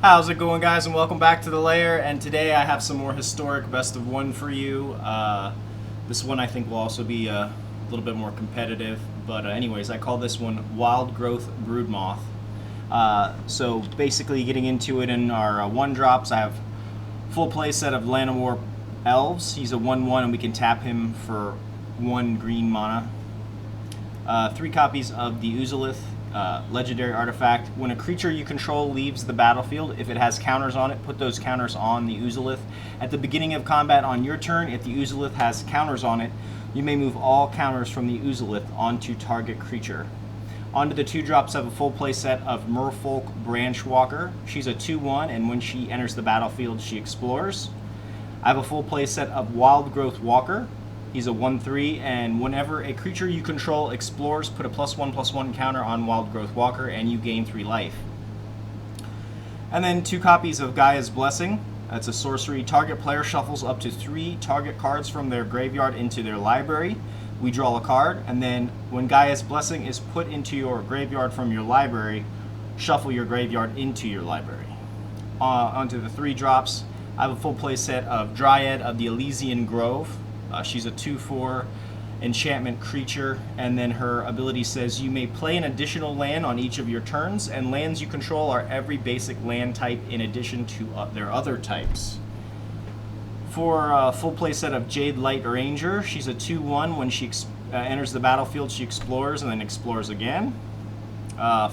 How's it going, guys, and welcome back to the LAIR. And today I have some more historic best of one for you. This one I think will also be a little bit more competitive, but anyways, I call this one Wildgrowth Broodmoth. So basically getting into it in our one drops, I have full play set of Llanowar Elves. He's a 1/1 and we can tap him for 1 green mana. 3 copies of the Ozolith. Legendary artifact. When a creature you control leaves the battlefield, if it has counters on it, put those counters on the Ozolith. At the beginning of combat on your turn, if the Ozolith has counters on it, you may move all counters from the Ozolith onto target creature. Onto the 2 drops, I have a full play set of Merfolk Branchwalker. She's a 2/1, and when she enters the battlefield, she explores. I have a full play set of Wildgrowth Walker. He's a 1/3, and whenever a creature you control explores, put a +1/+1 counter on Wildgrowth Walker, and you gain 3 life. And then 2 copies of Gaea's Blessing. That's a sorcery. Target player shuffles up to 3 target cards from their graveyard into their library. We draw a card, and then when Gaea's Blessing is put into your graveyard from your library, shuffle your graveyard into your library. Onto the 3 drops, I have a full play set of Dryad of the Ilysian Grove. She's a 2/4 enchantment creature, and then her ability says you may play an additional land on each of your turns, and lands you control are every basic land type in addition to their other types. For a full play set of Jadelight Ranger, she's a 2/1. When she enters the battlefield, she explores and then explores again.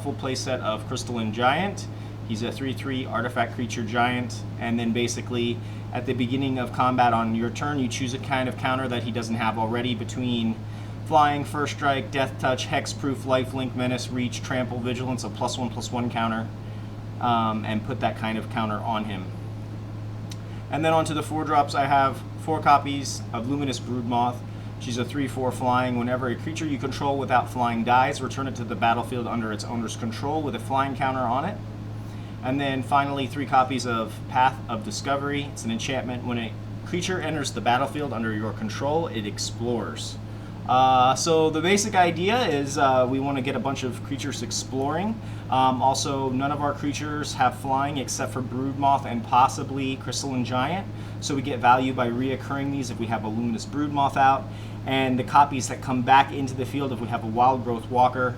Full play set of Crystalline Giant. He's a 3/3 artifact creature giant, and then basically at the beginning of combat on your turn, you choose a kind of counter that he doesn't have already between flying, first strike, death touch, hexproof, lifelink, menace, reach, trample, vigilance, a +1/+1 counter, and put that kind of counter on him. And then onto the 4 drops, I have 4 copies of Luminous Broodmoth. She's a 3/4 flying. Whenever a creature you control without flying dies, return it to the battlefield under its owner's control with a flying counter on it. And then finally 3 copies of Path of Discovery. It's an enchantment. When a creature enters the battlefield under your control, it explores. So the basic idea is we want to get a bunch of creatures exploring. Also, none of our creatures have flying except for Broodmoth and possibly Crystalline Giant. So we get value by reoccurring these if we have a Luminous Broodmoth out. And the copies that come back into the field if we have a Wildgrowth Walker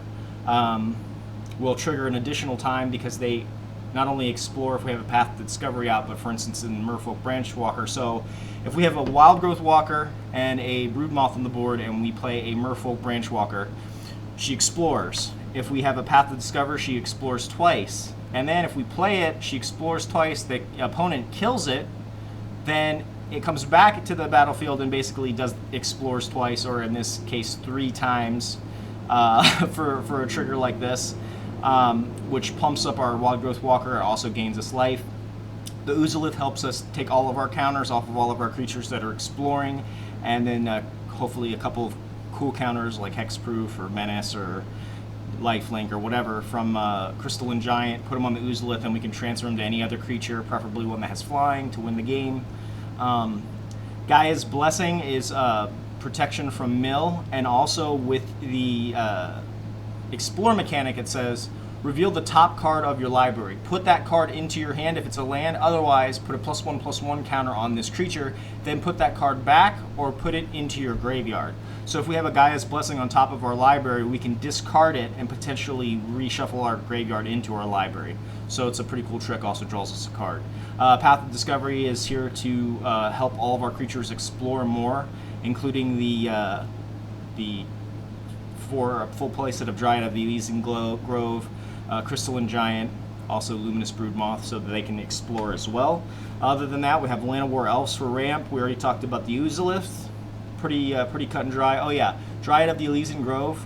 will trigger an additional time because they not only explore if we have a Path to Discovery out, but for instance in Merfolk Branchwalker. So if we have a Wildgrowth Walker and a Broodmoth on the board and we play a Merfolk Branchwalker, she explores. If we have a Path to Discover, she explores twice. And then if we play it, she explores twice, the opponent kills it, then it comes back to the battlefield and basically explores twice, or in this case 3 times for a trigger like this. Which pumps up our Wildgrowth Walker. It also gains us life. The Ozolith helps us take all of our counters off of all of our creatures that are exploring, and then hopefully a couple of cool counters like Hexproof or Menace or Lifelink or whatever from Crystalline Giant. Put them on the Ozolith and we can transfer them to any other creature, preferably one that has flying, to win the game. Gaea's Blessing is protection from mill, and also with the Explore mechanic, it says reveal the top card of your library. Put that card into your hand if it's a land, otherwise put a +1/+1 counter on this creature, then put that card back or put it into your graveyard. So if we have a Gaea's Blessing on top of our library, we can discard it and potentially reshuffle our graveyard into our library. So it's a pretty cool trick, also draws us a card. Path of Discovery is here to help all of our creatures explore more, including the for a full play set of Dryad of the Ilysian Grove, Crystalline Giant, also Luminous Broodmoth, so that they can explore as well. Other than that, we have Llanowar Elves for ramp. We already talked about the Ozolith. Pretty cut and dry. Oh yeah, Dryad of the Ilysian Grove.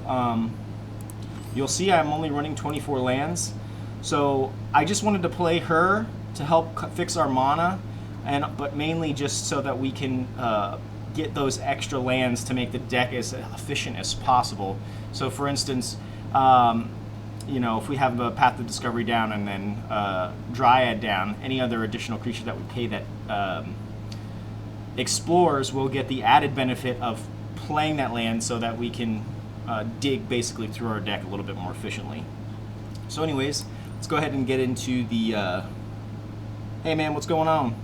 You'll see I'm only running 24 lands, so I just wanted to play her to help fix our mana, but mainly just so that we can get those extra lands to make the deck as efficient as possible. So for instance, you know, if we have a Path to Discovery down and then Dryad down, any other additional creature that we pay that explores will get the added benefit of playing that land so that we can dig basically through our deck a little bit more efficiently. So anyways, let's go ahead and get into the Hey man, what's going on?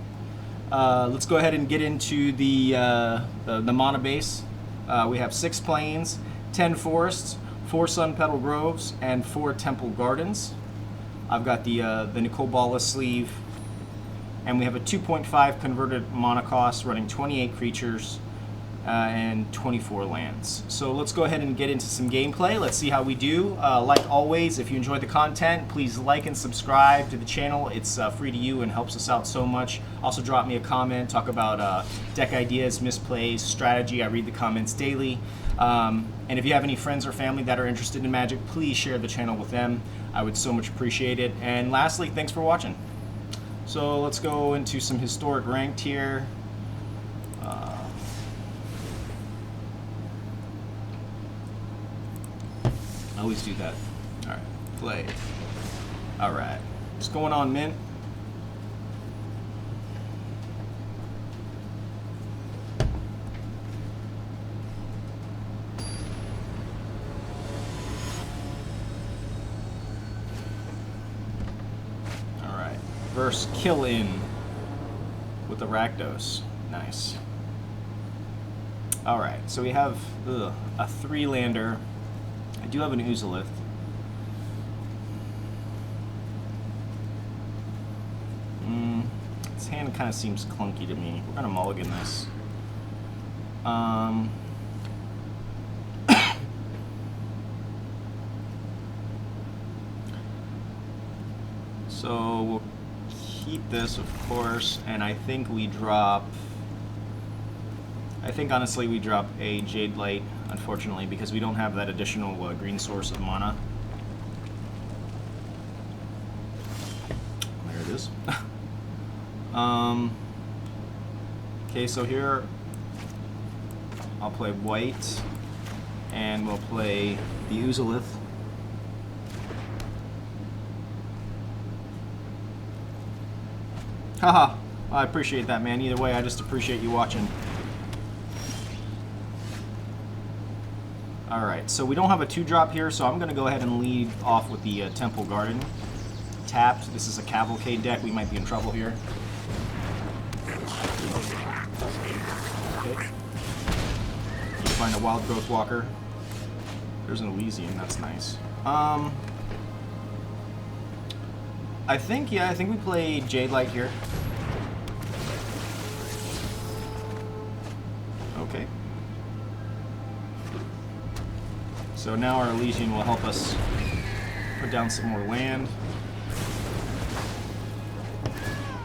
Let's go ahead and get into the mana base. We have 6 plains, 10 forests, 4 Sunpetal Groves, and 4 Temple Gardens. I've got the Nicobala sleeve, and we have a 2.5 converted mana cost running 28 creatures and 24 lands. So let's go ahead and get into some gameplay. Let's see how we do. Like always, if you enjoyed the content, please like and subscribe to the channel. It's free to you and helps us out so much. Also drop me a comment, talk about deck ideas, misplays, strategy. I read the comments daily. And if you have any friends or family that are interested in Magic, please share the channel with them. I would so much appreciate it. And lastly, thanks for watching. So let's go into some historic ranked here. I always do that. Alright, play. Alright. What's going on, Mint? Alright. Verse Kill In with the Rakdos. Nice. Alright, so we have a 3-lander. I do have an Ozolith. This hand kind of seems clunky to me. We're going to mulligan this. So we'll keep this, of course, and I think we drop... I think honestly we drop a Jadelight, unfortunately, because we don't have that additional green source of mana. There it is. Okay, so here I'll play white, and we'll play the Ozolith. Haha, I appreciate that, man. Either way, I just appreciate you watching. Alright, so we don't have a 2-drop here, so I'm going to go ahead and lead off with the Temple Garden. Tapped. This is a Cavalcade deck. We might be in trouble here. Okay. You find a Wildgrowth Walker. There's an Ilysian. That's nice. I think we play Jadelight here. Okay. So now our Ilysian will help us put down some more land.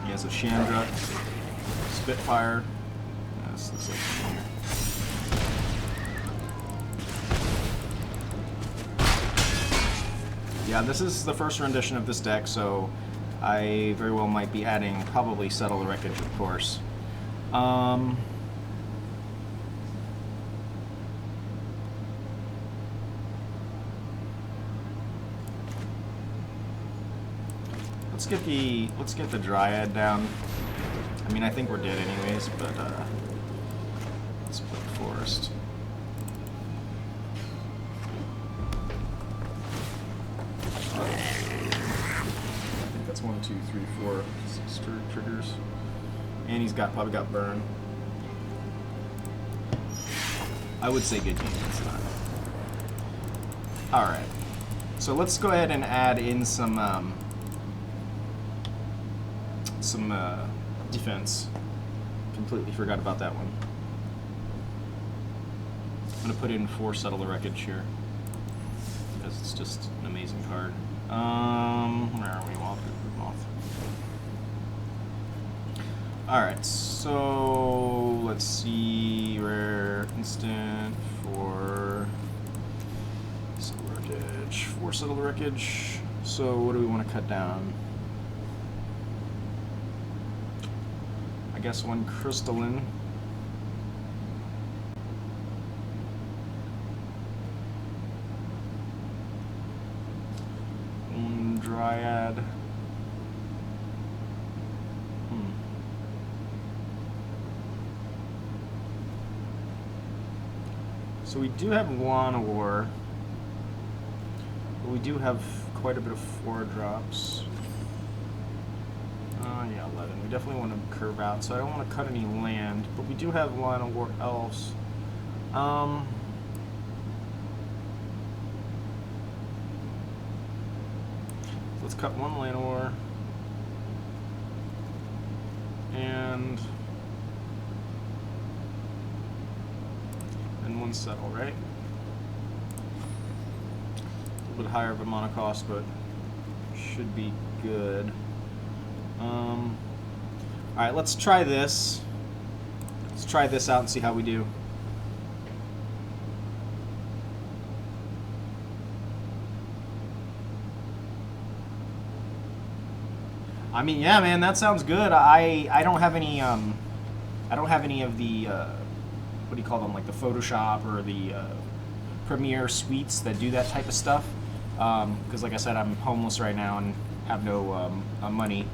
He has a Chandra, Spitfire. Yes, this looks familiar. Yeah, this is the first rendition of this deck, so I very well might be adding probably Settle the Wreckage, of course. Let's get the Dryad down. I mean, I think we're dead anyways, but let's put Forest. I think that's 1, 2, 3, 4, 6 triggers, and he's probably got Burn. I would say good game. It's not. All right, so let's go ahead and add in some defense. Completely forgot about that one. I'm gonna put in 4 Settle the Wreckage here because it's just an amazing card. Where are we? Broodmoth. All right, so let's see. Rare instant for Settle the Wreckage. 4 Settle the Wreckage. So what do we want to cut down? I guess 1 Crystalline. Dryad. So we do have Llanowar, but we do have quite a bit of 4-drops. Yeah, 11. We definitely want to curve out, so I don't want to cut any land, but we do have Llanowar Elves. Let's cut one Llanowar. And one Settle, right? A little bit higher of a mana cost, but should be good. Alright, let's try this. Let's try this out and see how we do. I mean, yeah, man, that sounds good. I don't have any I don't have any of the what do you call them, like the Photoshop or the Premiere suites that do that type of stuff. Because like I said, I'm homeless right now and have no money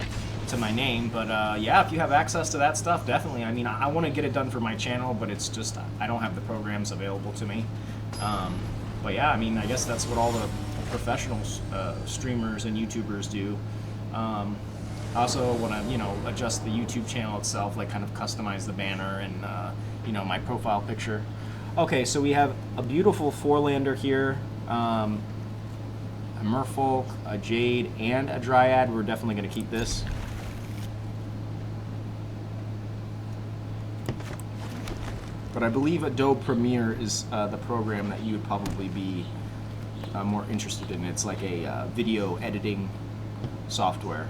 to my name. But yeah, if you have access to that stuff, definitely. I mean, I want to get it done for my channel, but it's just I don't have the programs available to me. But yeah, I mean, I guess that's what all the professional streamers and YouTubers do. I also want to, you know, adjust the YouTube channel itself, like kind of customize the banner and, you know, my profile picture. Okay, so we have a beautiful 4-lander here, a Merfolk, a Jade, and a Dryad. We're definitely going to keep this. But I believe Adobe Premiere is the program that you would probably be more interested in. It's like a video editing software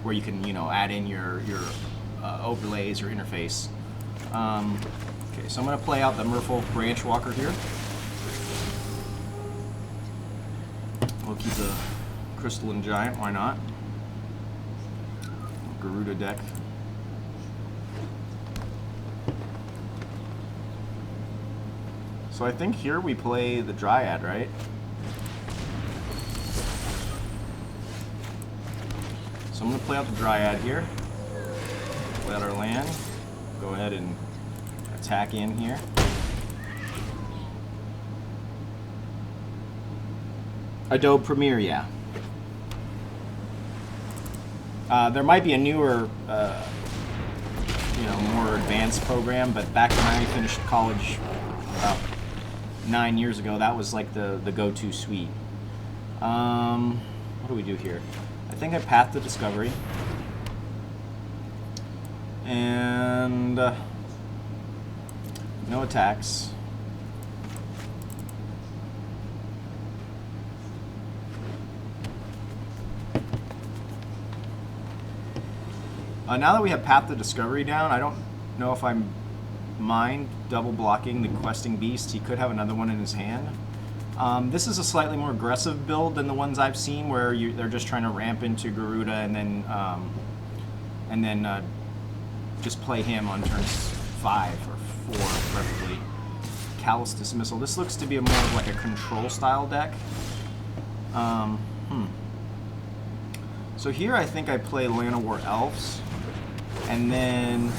where you can, you know, add in your overlays, your interface. Okay, so I'm going to play out the Merfolk Branchwalker here. We'll keep the Crystalline Giant, why not? Garuda deck. So I think here we play the Dryad, right? So I'm going to play out the Dryad here. Play out our land. Go ahead and attack in here. Adobe Premiere, yeah. There might be a newer, you know, more advanced program, but back when I finished college about 9 years ago, that was like the go-to suite. What do we do here? I think I Path to Discovery. And no attacks. Now that we have Path to Discovery down, I don't know if I mind double blocking the Questing Beast. He could have another one in his hand. This is a slightly more aggressive build than the ones I've seen, where they're just trying to ramp into Garuda and then just play him on turns 5 or 4, preferably. Callous Dismissal. This looks to be more of like a control style deck. So here I think I play Llanowar Elves, and then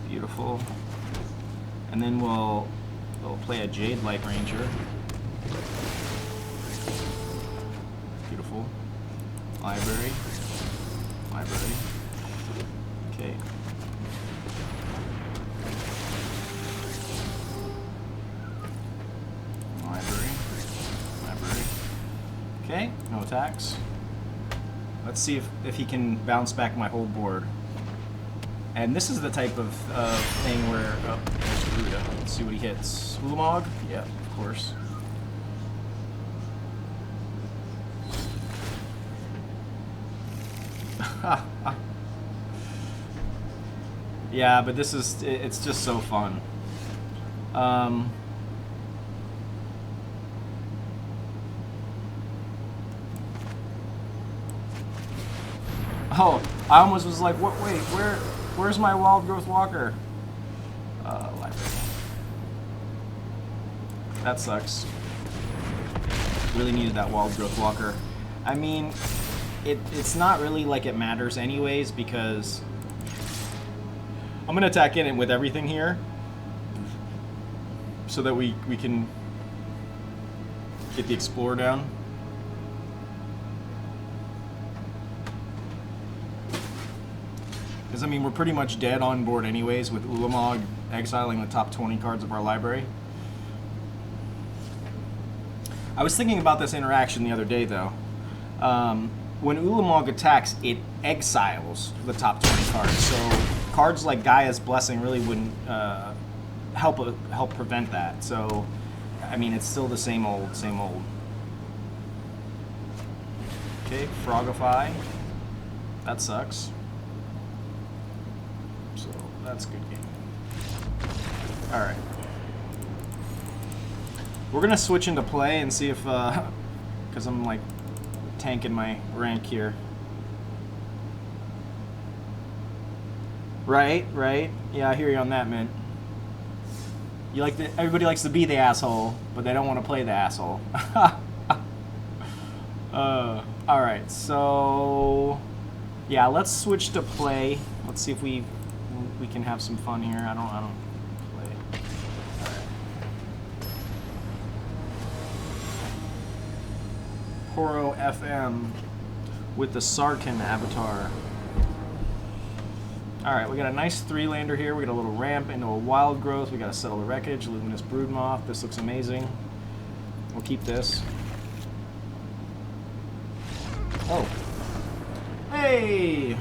beautiful, and then we'll play a Jadelight Ranger. Beautiful. Library. Okay. Library. Okay, no attacks. Let's see if he can bounce back my whole board. And this is the type of thing where, oh, there's Garuda. Let's see what he hits. Ulamog? Yeah, of course. Yeah, but this is, it's just so fun. Oh, I almost was like, what? Wait, where's my Wildgrowth Walker? Library. That sucks. Really needed that Wildgrowth Walker. I mean, it's not really like it matters anyways, because I'm gonna attack in it with everything here, so that we can get the Explorer down. Because, I mean, we're pretty much dead on board anyways with Ulamog exiling the top 20 cards of our library. I was thinking about this interaction the other day, though. When Ulamog attacks, it exiles the top 20 cards. So cards like Gaea's Blessing really wouldn't help prevent that. So, I mean, it's still the same old, same old. Okay, Frogify. That sucks. So, that's a good game. Alright. We're going to switch into play and see if, because I'm, like, tanking my rank here. Right. Yeah, I hear you on that, Mint. You like everybody likes to be the asshole, but they don't want to play the asshole. Alright, so yeah, let's switch to play. Let's see if we can have some fun here. I don't play. Alright. Horo FM with the Sarkin avatar. Alright, we got a nice 3-lander here. We got a little ramp into a Wildgrowth. We got a Settle the Wreckage, Luminous Broodmoth. This looks amazing. We'll keep this. Oh. Hey!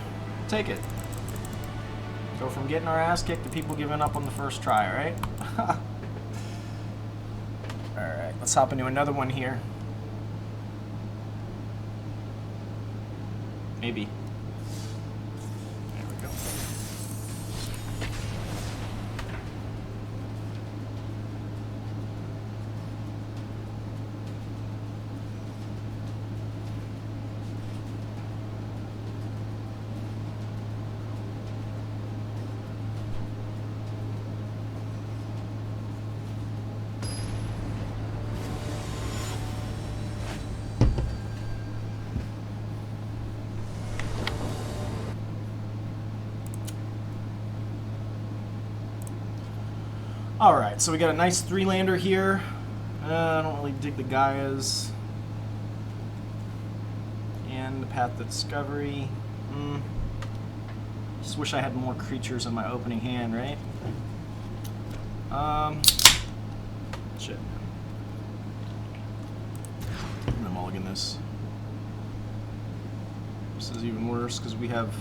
Take it. Go from getting our ass kicked to people giving up on the first try, right? Alright, let's hop into another one here. Maybe. There we go. Alright, so we got a nice 3-lander here. I don't really dig the Gaeas. And the Path to Discovery. Just wish I had more creatures in my opening hand, right? Shit. I'm gonna mulligan this. This is even worse because we have...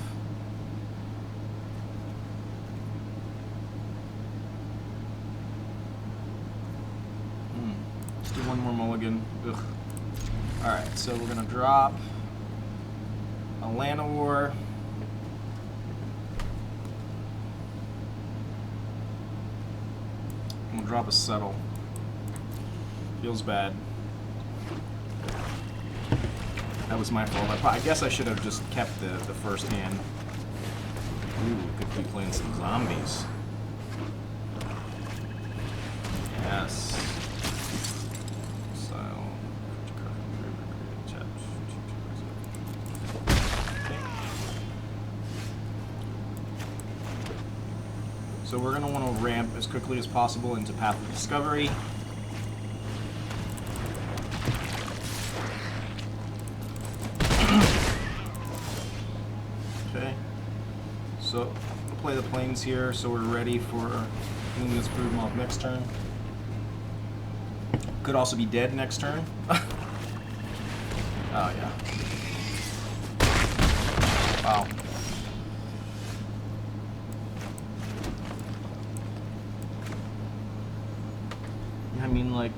one more mulligan. Ugh. Alright, so we're gonna drop a Llanowar. I'm gonna drop a Settle. Feels bad. That was my fault. I guess I should have just kept the first hand. Ooh, could be playing some zombies. Yes. So we're going to want to ramp as quickly as possible into Path of Discovery. Okay. So we'll play the planes here so we're ready for Luminous Broodmoth next turn. Could also be dead next turn. Oh yeah. Wow. I mean, like,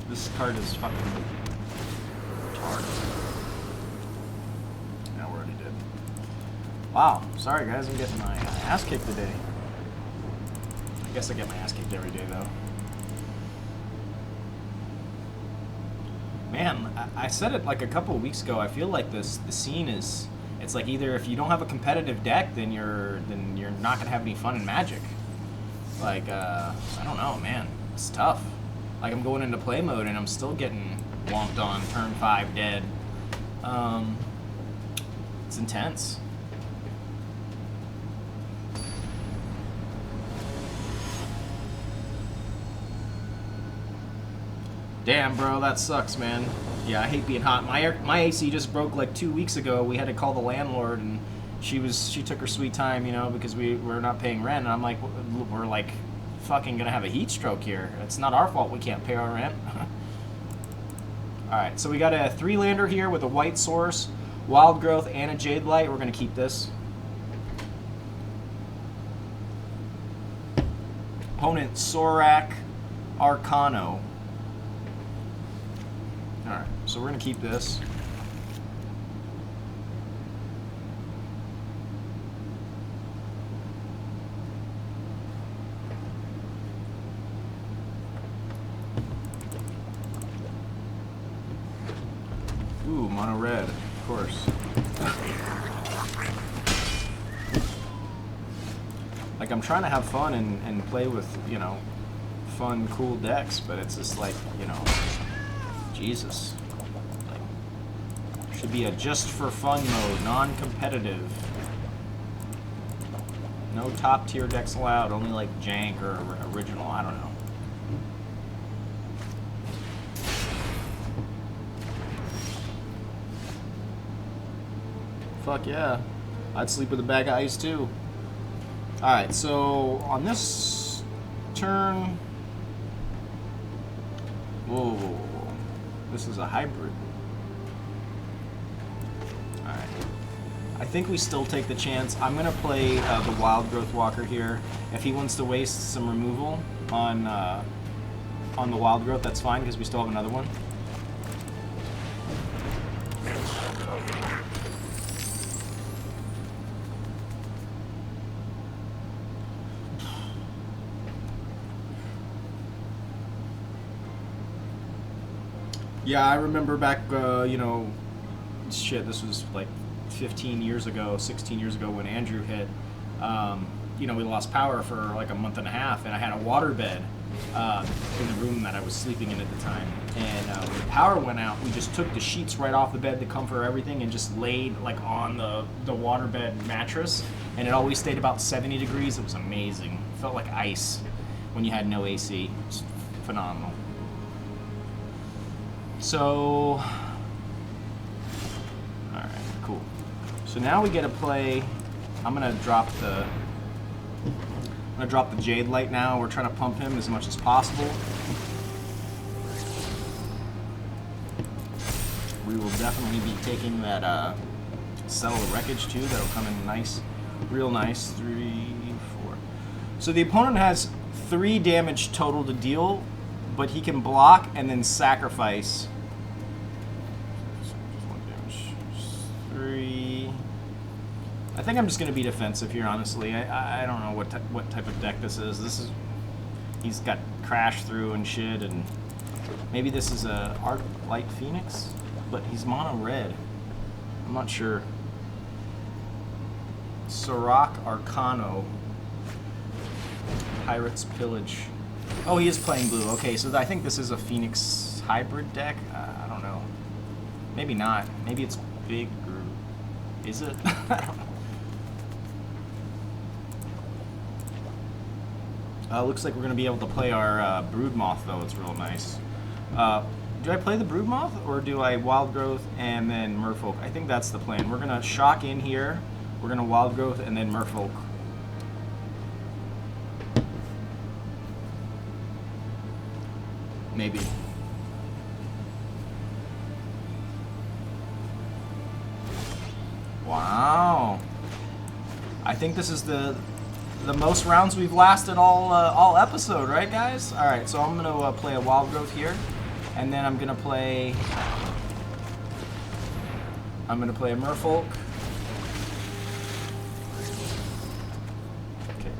this card is fucking retarded. Yeah, we're already dead. Wow, sorry guys, I'm getting my ass kicked today. I guess I get my ass kicked every day, though. Man, I said it like a couple of weeks ago. I feel like the scene is, it's like either if you don't have a competitive deck, then you're not gonna have any fun in Magic. Like, I don't know, man. It's tough. Like, I'm going into play mode and I'm still getting womped on turn 5 dead. It's intense. Damn, bro, that sucks, man. Yeah, I hate being hot. My AC just broke like 2 weeks ago. We had to call the landlord, and she took her sweet time, you know, because we're not paying rent, and I'm like, we're like fucking gonna have a heat stroke here. It's not our fault we can't pay our rent. All right, so we got a 3-lander here with a white source, Wildgrowth, and a Jadelight. We're gonna keep this. Opponent Sorak Arcano. All right, so we're gonna keep this. Ooh, mono red, of course. Like, I'm trying to have fun and play with, you know, fun, cool decks, but it's just like, you know, Jesus. Like, should be a just for fun mode, non-competitive. No top tier decks allowed, only like jank or original, I don't know. Fuck yeah. I'd sleep with a bag of ice too. Alright, so on this turn... Whoa. This is a hybrid. Alright. I think we still take the chance. I'm going to play the Wildgrowth Walker here. If he wants to waste some removal on the Wildgrowth, that's fine, because we still have another one. Yeah, I remember back, you know, shit, this was like 15 years ago, 16 years ago when Andrew hit. You know, we lost power for like a month and a half, and I had a water bed in the room that I was sleeping in at the time. And when the power went out, we just took the sheets right off the bed, the comfort, everything, and just laid like on the waterbed mattress. And it always stayed about 70 degrees. It was amazing. It felt like ice when you had no AC. It was phenomenal. So, alright, cool. So now we get to play, I'm gonna drop the Jadelight now. We're trying to pump him as much as possible. We will definitely be taking that Settle the Wreckage too. That'll come in nice, real nice. 3, 4. So the opponent has 3 damage total to deal, but he can block and then sacrifice. 3. I think I'm just going to be defensive here, honestly. I don't know what type of deck this is. He's got Crash Through and shit, and maybe this is a Arc Light Phoenix, but he's mono red. I'm not sure. Sorak Arcano. Pirate's Pillage. Oh, he is playing blue. Okay, so I think this is a Phoenix hybrid deck. I don't know. Maybe not. Maybe it's big, or is it? I don't know. Looks like we're going to be able to play our Broodmoth, though. It's real nice. Do I play the Broodmoth, or do I Wildgrowth and then Merfolk? I think that's the plan. We're going to shock in here. We're going to Wildgrowth and then Merfolk. Maybe. Wow. I think this is the most rounds we've lasted all episode, right, guys? All right, so I'm gonna play a Wildgrowth here, and then I'm gonna play a Merfolk. Okay.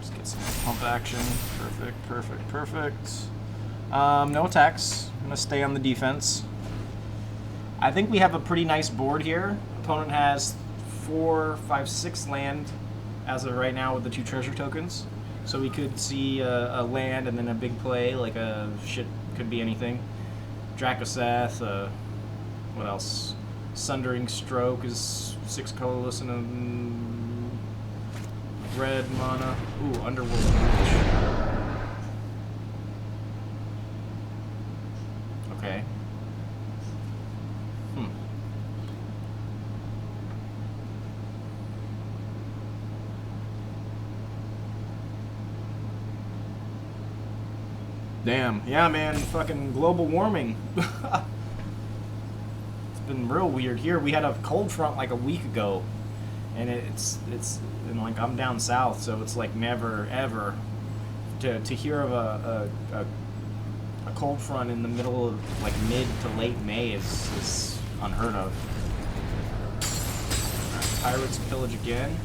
Just get some pump action. Perfect, perfect, perfect. No attacks. I'm gonna stay on the defense. I think we have a pretty nice board here. Opponent has 4, 5, 6 land as of right now with the 2 treasure tokens. So we could see a land and then a big play, like a shit, could be anything. Dracoseth, what else? Sundering Stroke is 6 colorless and a red mana. Ooh, Underworld. Okay. Damn. Yeah, man. Fucking global warming. It's been real weird here. We had a cold front like a week ago, and it's and like I'm down south, so it's like never ever to hear of a cold front in the middle of like mid to late May is unheard of. Right, pirates pillage again.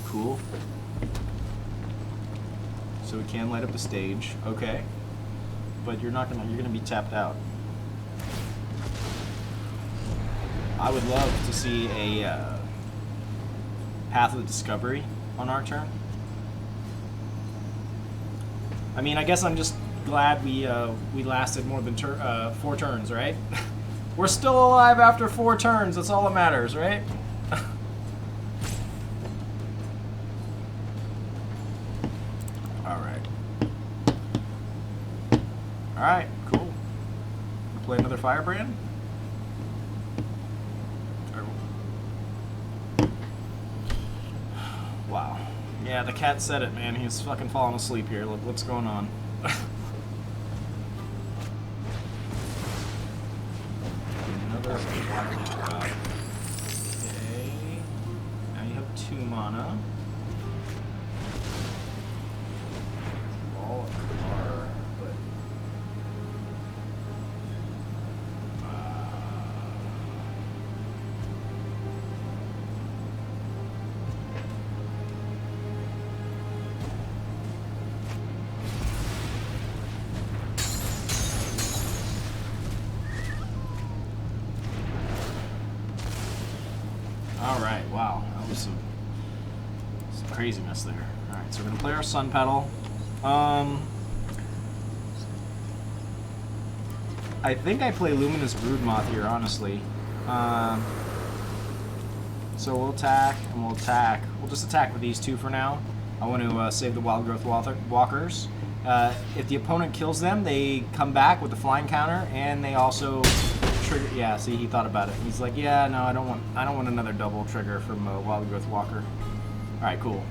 Cool. So we can light up the stage, okay. But you're gonna be tapped out. I would love to see a Path of the Discovery on our turn. I mean, I guess I'm just glad we lasted more than 4 turns, right? We're still alive after 4 turns. That's all that matters, right? Alright, cool. Play another Firebrand? Wow. Yeah, the cat said it, man. He's fucking falling asleep here. Look, what's going on? Another okay. Now you have 2 mana. Alright, wow. That was some craziness there. Alright, so we're going to play our Sunpetal. I think I play Luminous Broodmoth here, honestly. So we'll attack, and we'll attack. We'll just attack with these 2 for now. I want to save the Wildgrowth Walkers. If the opponent kills them, they come back with the flying counter, and they also trigger. Yeah, see, he thought about it. He's like, yeah, no, I don't want another double trigger from Wildgrowth Walker. All right, cool.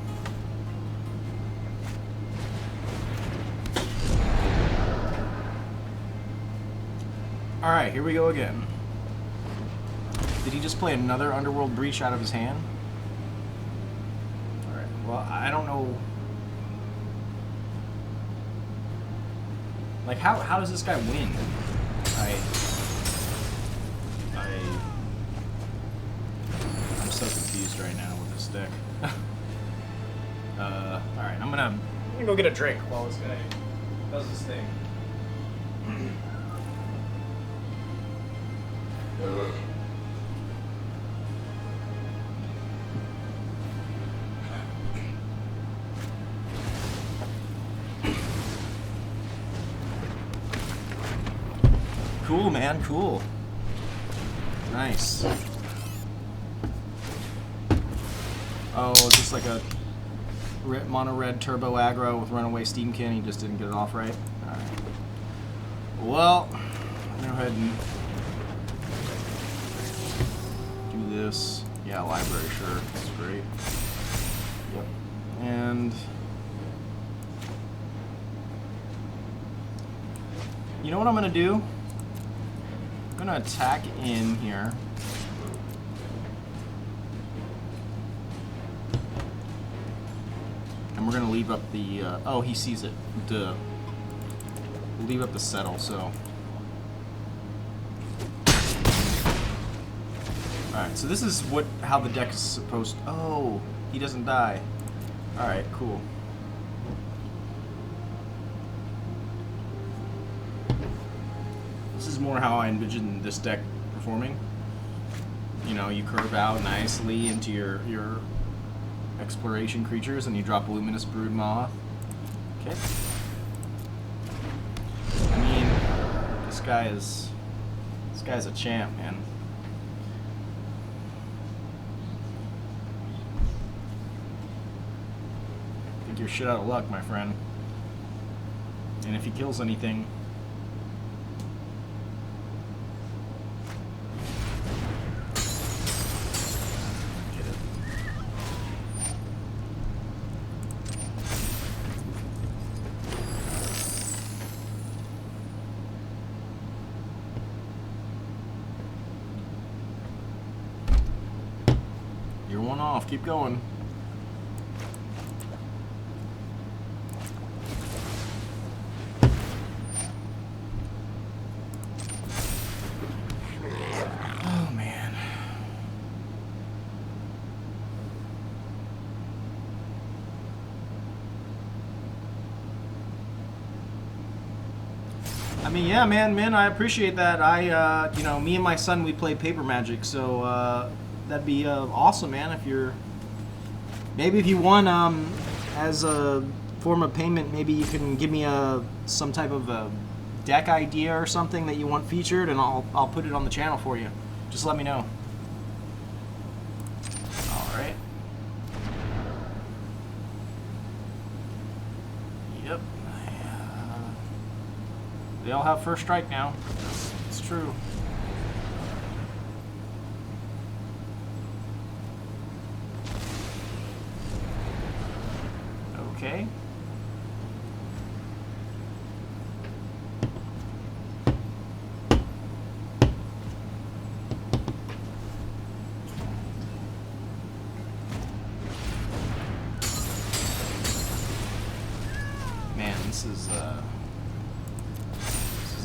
All right, here we go again. Did he just play another Underworld Breach out of his hand? All right. Well, I don't know. Like, how does this guy win? I'm so confused right now with this deck. Alright, I'm gonna go get a drink while this guy does his thing. Cool, man, cool. Nice. Oh, just like a mono red turbo aggro with runaway Steamkin. He just didn't get it off right. Alright. Well, go ahead and do this. Yeah, library, sure. That's great. Yep. And you know what I'm gonna do? I'm gonna attack in here. And we're gonna leave up the, oh, he sees it. Duh. We'll leave up the settle, so. Alright, so this is how the deck is supposed to, oh, he doesn't die. Alright, cool. This is more how I envision this deck performing. You know, you curve out nicely into your exploration creatures, and you drop a Luminous Broodmoth. Okay. I mean, this guy's a champ, man. I think you're shit out of luck, my friend. And if he kills anything, off. Keep going. Oh, man. I mean, yeah, man, I appreciate that. You know, me and my son, we play paper magic, so, that'd be, awesome, man, if you're... Maybe if you want, as a form of payment, maybe you can give me some type of a deck idea or something that you want featured, and I'll put it on the channel for you. Just let me know. Alright. Yep. They all have first strike now. It's true. Okay. Man, this is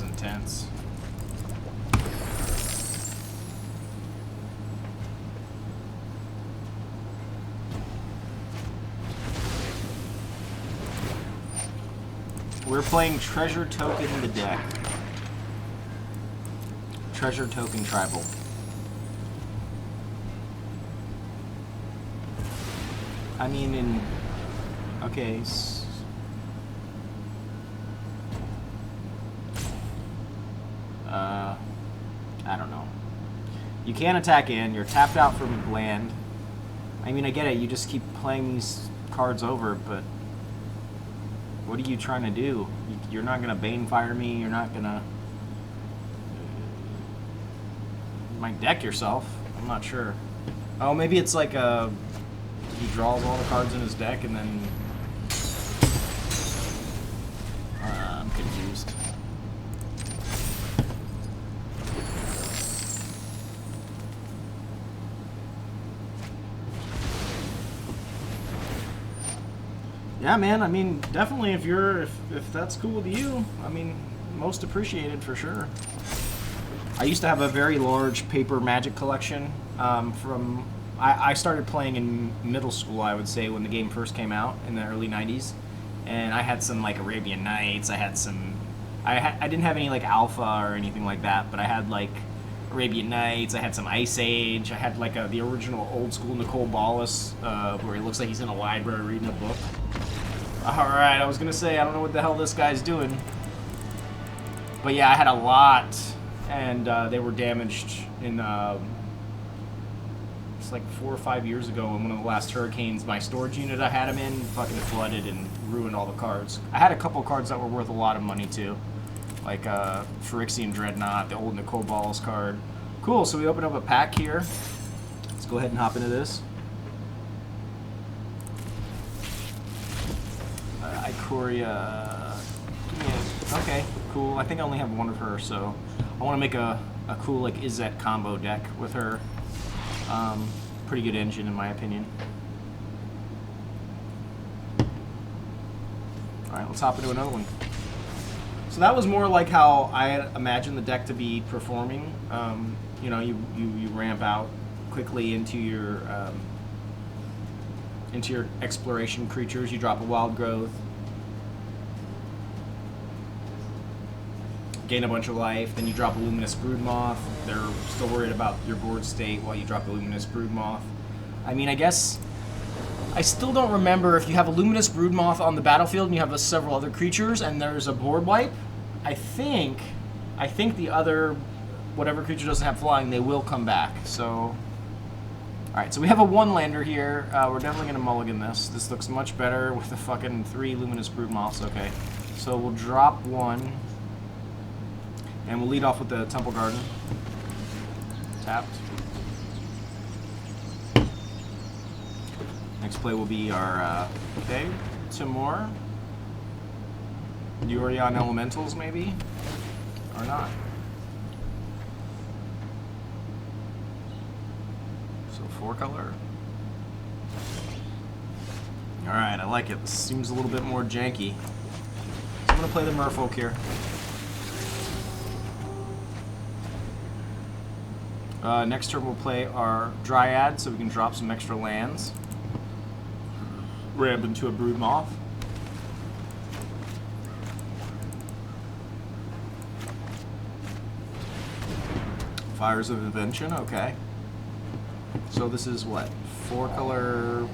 intense. We're playing Treasure Token in the deck. Treasure Token Tribal. I mean, okay. I don't know. You can't attack in. You're tapped out from land. I mean, I get it. You just keep playing these cards over, but what are you trying to do? You're not gonna Banefire me. You're not gonna... You might deck yourself. I'm not sure. Oh, maybe it's like he draws all the cards in his deck and then... I'm confused. Yeah, man, I mean, definitely if that's cool with you, I mean, most appreciated for sure. I used to have a very large paper magic collection I started playing in middle school, I would say, when the game first came out in the early 90s. And I had some, like, Arabian Nights, I had some... I didn't have any, like, Alpha or anything like that, but I had, like, Arabian Nights, I had some Ice Age, I had, like, the original old-school Nicole Ballas, where he looks like he's in a library reading a book. Alright, I was gonna say, I don't know what the hell this guy's doing. But yeah, I had a lot, and they were damaged in, it's like 4 or 5 years ago in one of the last hurricanes. My storage unit I had them in fucking flooded and ruined all the cards. I had a couple of cards that were worth a lot of money too. Like Phyrexian Dreadnought, the old Nicole Ballas card. Cool, so we open up a pack here. Let's go ahead and hop into this. Ikoria. Okay, cool. I think I only have one of her, so I want to make a cool like Izzet combo deck with her. Pretty good engine in my opinion. Alright, let's hop into another one. So that was more like how I had imagined the deck to be performing. You know, you ramp out quickly into your exploration creatures. You drop a Wildgrowth, gain a bunch of life, then you drop a Luminous Broodmoth. They're still worried about your board state while you drop a Luminous Broodmoth. I mean, I guess I still don't remember if you have a Luminous Broodmoth on the battlefield and you have several other creatures and there's a board wipe. I think the other whatever creature doesn't have flying, they will come back. So, alright, so we have a one-lander here. We're definitely going to mulligan this. This looks much better with the fucking 3 Luminous Broodmoths. Okay, so we'll drop one. And we'll lead off with the Temple Garden. Tapped. Next play will be our, okay, some more. Yorion Elementals, maybe? Or not. So 4 color. Alright, I like it. This seems a little bit more janky. So I'm going to play the Merfolk here. Next turn we'll play our Dryad, so we can drop some extra lands. Ramp into a Broodmoth. Fires of Invention, okay. So this is what? 4-color...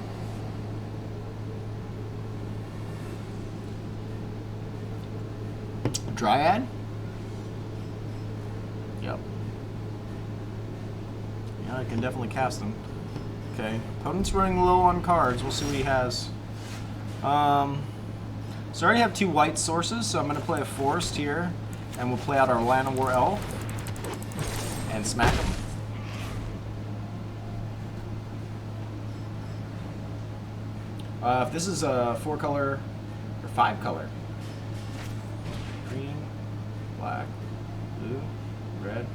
Dryad? Yep. Yeah, I can definitely cast them. Okay. Opponent's running low on cards. We'll see what he has. So I already have 2 white sources, so I'm going to play a forest here. And we'll play out our Llanowar Elf. And smack him. If this is a 4-color or 5-color. Green, black, blue, red.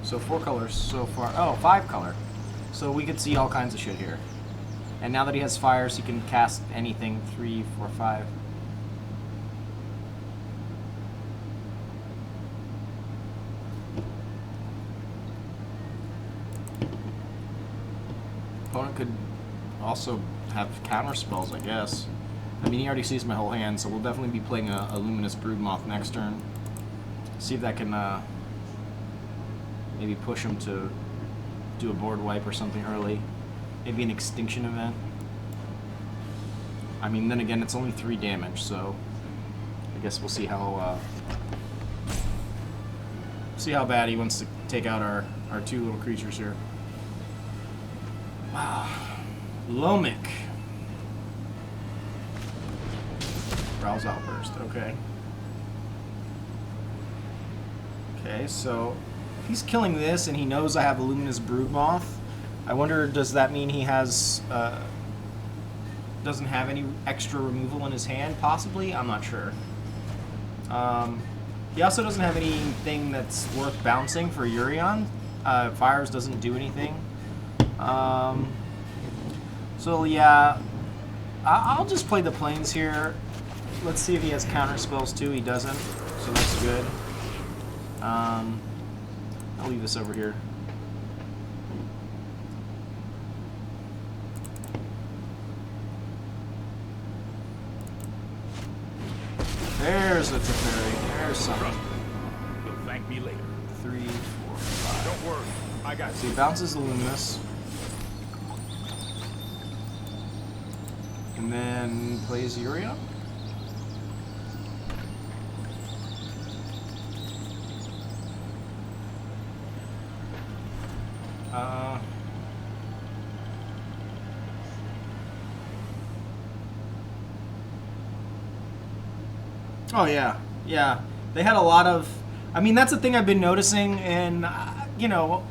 So 4 colors so far. Oh, 5-color. So we could see all kinds of shit here. And now that he has fires, he can cast anything 3, 4, 5. Opponent could also have counter spells, I guess. I mean, he already sees my whole hand, so we'll definitely be playing a Luminous Broodmoth next turn. See if that can maybe push him to do a board wipe or something early. Maybe an extinction event. I mean, then again, it's only 3 damage, so I guess we'll see how bad he wants to take out our 2 little creatures here. Wow. Lomic. Browse Outburst, okay. Okay, so if he's killing this and he knows I have a Luminous Broodmoth, I wonder, does that mean he has doesn't have any extra removal in his hand? Possibly, I'm not sure. He also doesn't have anything that's worth bouncing for Yorion. Fires doesn't do anything. So yeah, I'll just play the planes here. Let's see if he has counter spells too. He doesn't, so that's good. I'll leave this over here. There's a Teferi. There's something. You'll thank me later. 3, 4, 5. Don't worry, I got So you. he bounces the Luminous. And then plays Yorion. Oh yeah, yeah. They had a lot of. I mean, that's the thing I've been noticing, and you know,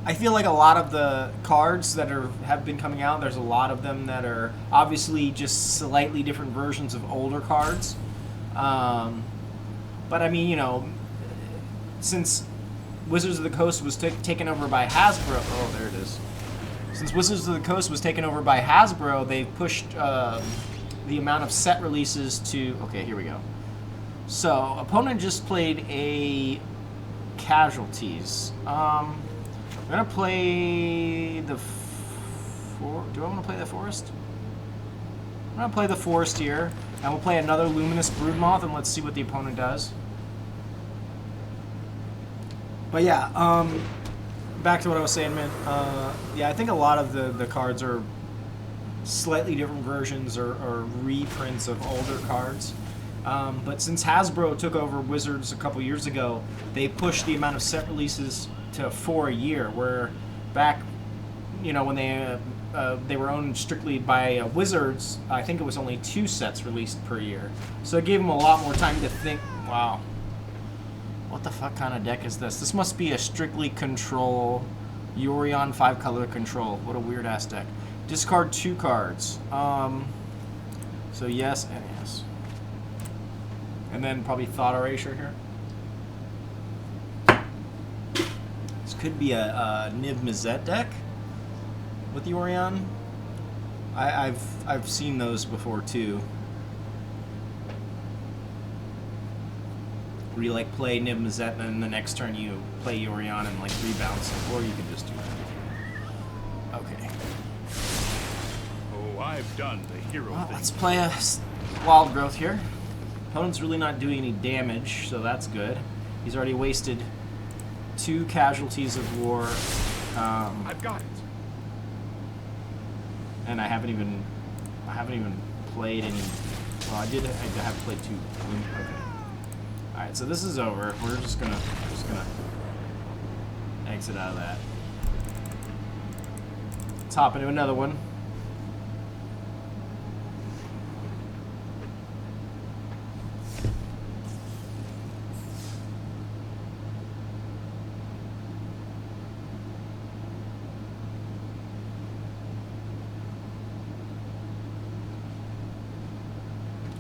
I feel like a lot of the cards that have been coming out. There's a lot of them that are obviously just slightly different versions of older cards. But I mean, you know, since Wizards of the Coast was taken over by Hasbro. Oh, there it is. Since Wizards of the Coast was taken over by Hasbro, they've pushed the amount of set releases to... Okay, here we go. So, opponent just played a Casualties. I'm going to play the... Do I want to play the Forest? I'm going to play the Forest here, and we'll play another Luminous Broodmoth, and let's see what the opponent does. But yeah, back to what I was saying, man. Yeah, I think a lot of the cards are slightly different versions or reprints of older cards. But since Hasbro took over Wizards a couple years ago, they pushed the amount of set releases to 4 a year, where back, you know, when they were owned strictly by Wizards, I think it was only 2 sets released per year. So it gave them a lot more time to think, wow, what the fuck kind of deck is this? This must be a strictly control, Yorion 5-color control. What a weird-ass deck. Discard 2 cards. So yes and yes. And then probably Thought Erasure here. This could be a Niv Mizzet deck with Yorion. I've seen those before too. Where you like play Niv Mizzet and then the next turn you play Yorion and like rebounds, or you could just do that. Okay. Oh, I've done the hero Well, thing. let's play a Wildgrowth here. Opponent's really not doing any damage, so that's good. He's already wasted 2 casualties of war. I've got it. And I haven't even played any. Well, I have played 2. Okay. All right, so this is over. We're just gonna exit out of that. Let's hop into another one.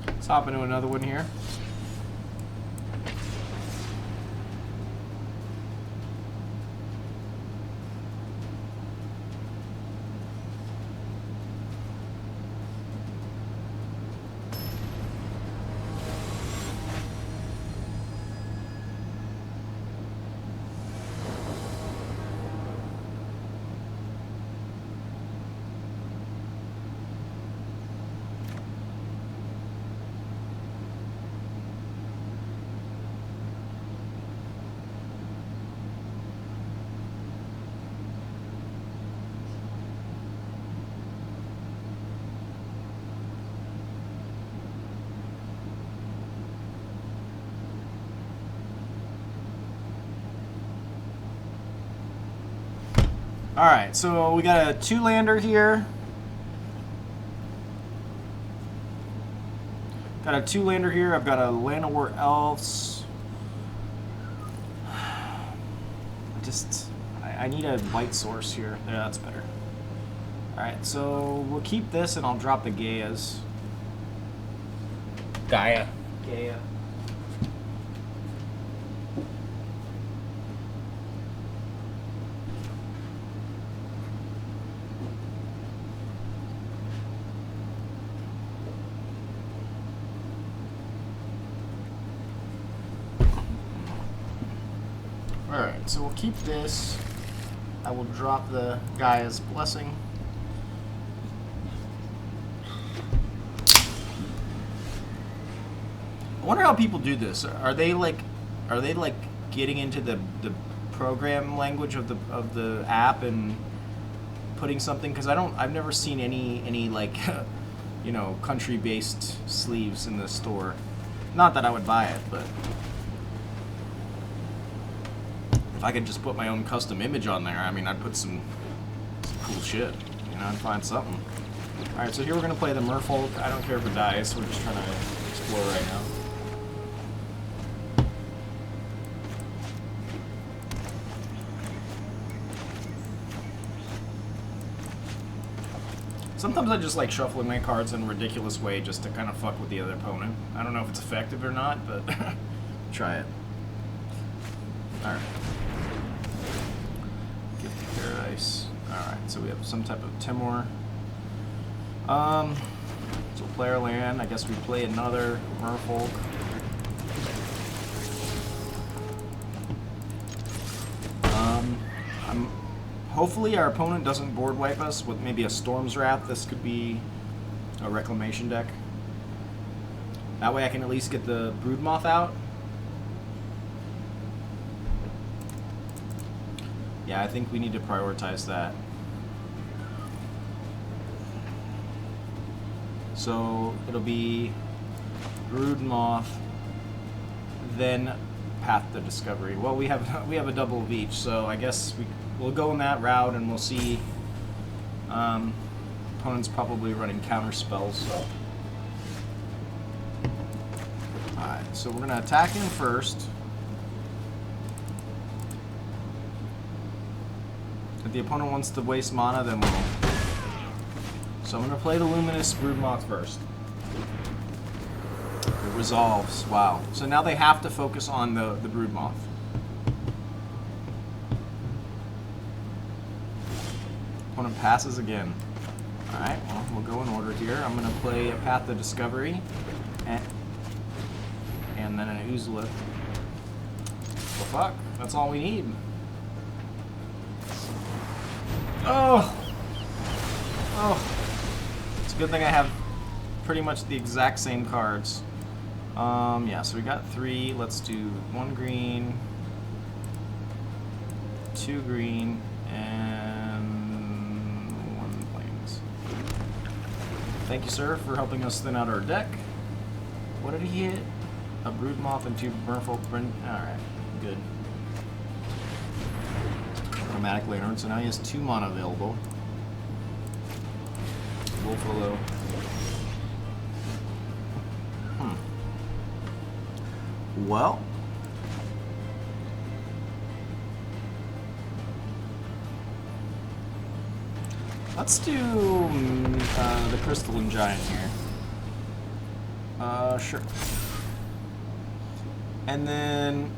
Let's hop into another one here. Alright, so we got a 2-lander here. Got a 2-lander here. I've got a Llanowar Elves. I need a light source here. Yeah, that's better. Alright, so we'll keep this and I'll drop the Gaeas. Gaea. Alright, so we'll keep this. I will drop the Gaia's Blessing. I wonder how people do this. Are they like getting into the program language of the app and putting something? Because I've never seen any like you know, country-based sleeves in the store. Not that I would buy it, but if I could just put my own custom image on there, I mean, I'd put some cool shit. You know, I'd find something. Alright, so here we're going to play the Merfolk. I don't care if it dies, we're just trying to explore right now. Sometimes I just like shuffling my cards in a ridiculous way just to kind of fuck with the other opponent. I don't know if it's effective or not, but try it. Alright. Gift to Paradise. Alright, so we have some type of Timor. So play our land. I guess we play another Merfolk. Hopefully our opponent doesn't board wipe us with maybe a Storm's Wrath. This could be a Reclamation deck. That way I can at least get the Broodmoth out. Yeah, I think we need to prioritize that. So it'll be Broodmoth, then Path to Discovery. Well, we have a double of each, so I guess we'll go in that route, and we'll see. Opponent's probably running counter spells. Alright, so we're gonna attack him first. If the opponent wants to waste mana, then we'll. So I'm gonna play the Luminous Broodmoth first. It resolves. Wow. So now they have to focus on the Broodmoth. Opponent passes again. Alright, well, we'll go in order here. I'm going to play a Path of Discovery. And then an Ozolith. Well, fuck. That's all we need. Oh! Oh! It's a good thing I have pretty much the exact same cards. Yeah, so we got 3. Let's do 1 green, 2 green, and 1 plains. Thank you, sir, for helping us thin out our deck. What did he hit? A Broodmoth and 2 Merfolk Branchwalker. Alright, good. Automatic Lantern, so now he has 2 mana available. Wolfalo. Well. Let's do the Crystalline Giant here. Sure. And then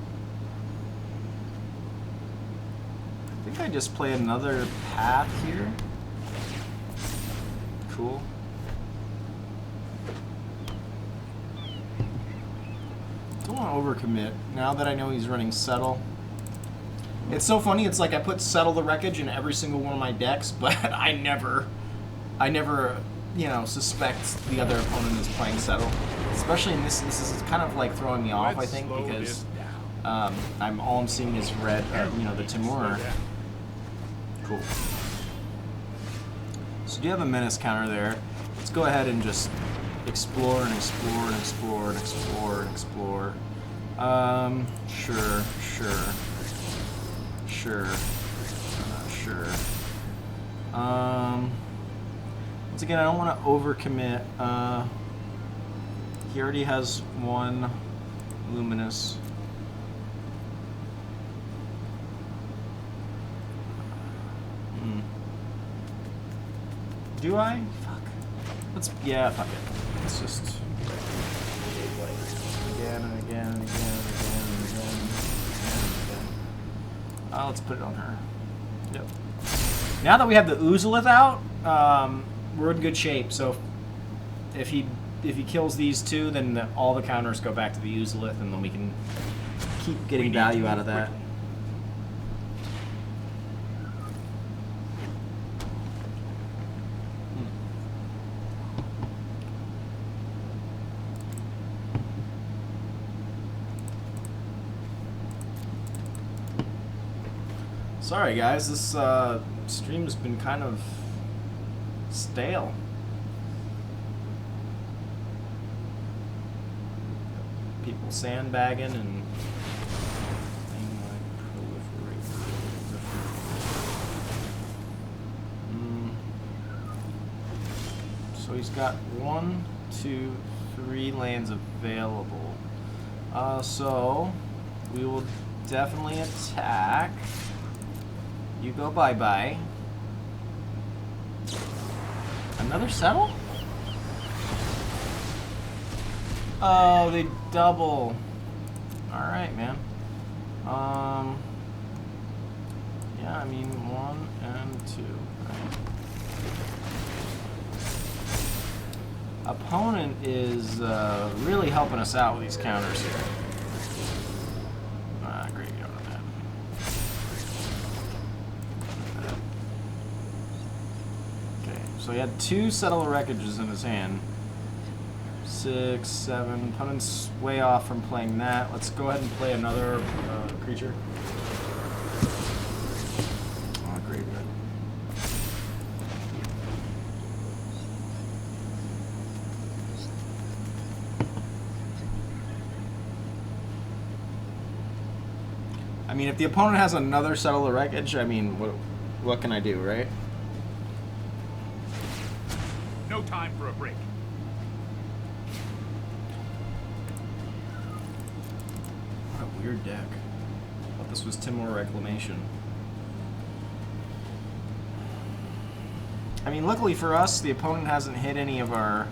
I think I just play another path here. Cool. Don't want to overcommit now that I know he's running Settle. It's so funny, it's like I put Settle the Wreckage in every single one of my decks, but I never, you know, suspect the other opponent is playing Settle. Especially in this is kind of like throwing me off, I think, because all I'm seeing is red, you know, the Timur. Cool. So do you have a menace counter there? Let's go ahead and just explore and explore and explore and explore and explore. Sure. Once again, I don't want to overcommit. He already has 1 Luminous. Do I? Fuck. Yeah, fuck it. Let's just again and again and again and again and again and again. Let's put it on her. Yep. Now that we have the Ozolith out, we're in good shape. So if he kills these 2, then all the counters go back to the Ozolith, and then we can keep getting value out of that. Sorry guys, this stream's been kind of stale. People sandbagging and so he's got 1, 2, 3 lands available. So we will definitely attack. You go bye-bye. Another Settle? Oh, they double. Alright, man. Yeah, I mean 1 and 2. Right. Opponent is really helping us out with these counters here. Great. So he had 2 Settle the Wreckages in his hand. 6, 7. Opponent's way off from playing that. Let's go ahead and play another creature. Oh, great. I mean, if the opponent has another Settle the Wreckage, I mean, what can I do, right? No time for a break. What a weird deck. I thought this was Timor Reclamation. I mean, luckily for us, the opponent hasn't hit any of our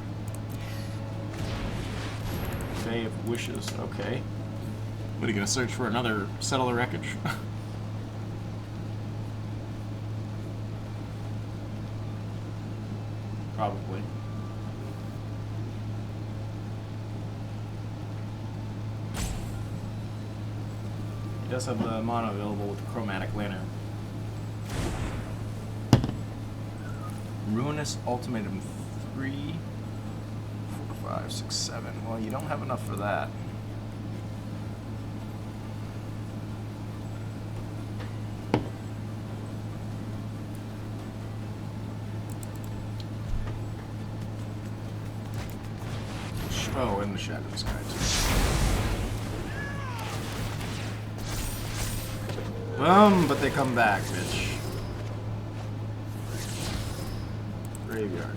Day of Wishes. Okay. What, are you gonna search for another Settle the Wreckage? probably. He does have the mono available with the Chromatic Lantern. Ruinous Ultimatum 3, 4, 5, 6, 7. Well, you don't have enough for that. Oh, and the Shadows guy too. Boom, but they come back, bitch. Graveyard.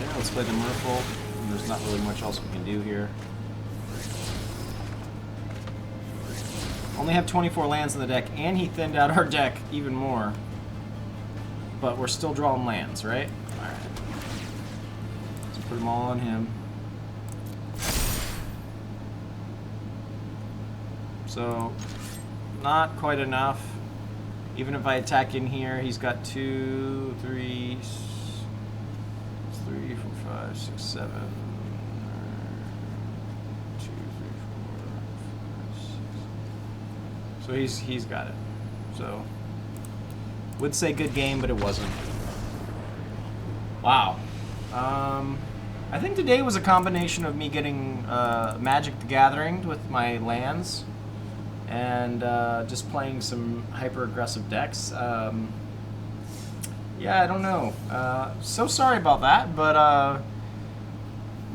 Yeah, let's play the Merfolk. There's not really much else we can do here. Only have 24 lands in the deck, and he thinned out our deck even more. But we're still drawing lands, right? Alright. Let's put them all on him. So, not quite enough. Even if I attack in here, he's got 2, 3, 4, 5, 6, 7. 2, 3, 4, 5, 6. So he's got it. So would say good game, but it wasn't. Wow. I think today was a combination of me getting Magic the Gathering with my lands and just playing some hyper aggressive decks. Yeah, I don't know. So sorry about that, but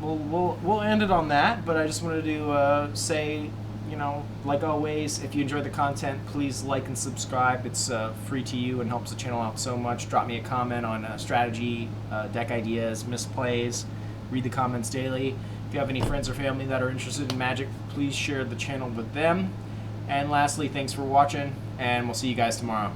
we'll end it on that. But I just wanted to say, you know, like always, if you enjoy the content, please like and subscribe. It's free to you and helps the channel out so much. Drop me a comment on strategy, deck ideas, misplays. Read the comments daily. If you have any friends or family that are interested in Magic, please share the channel with them. And lastly, thanks for watching, and we'll see you guys tomorrow.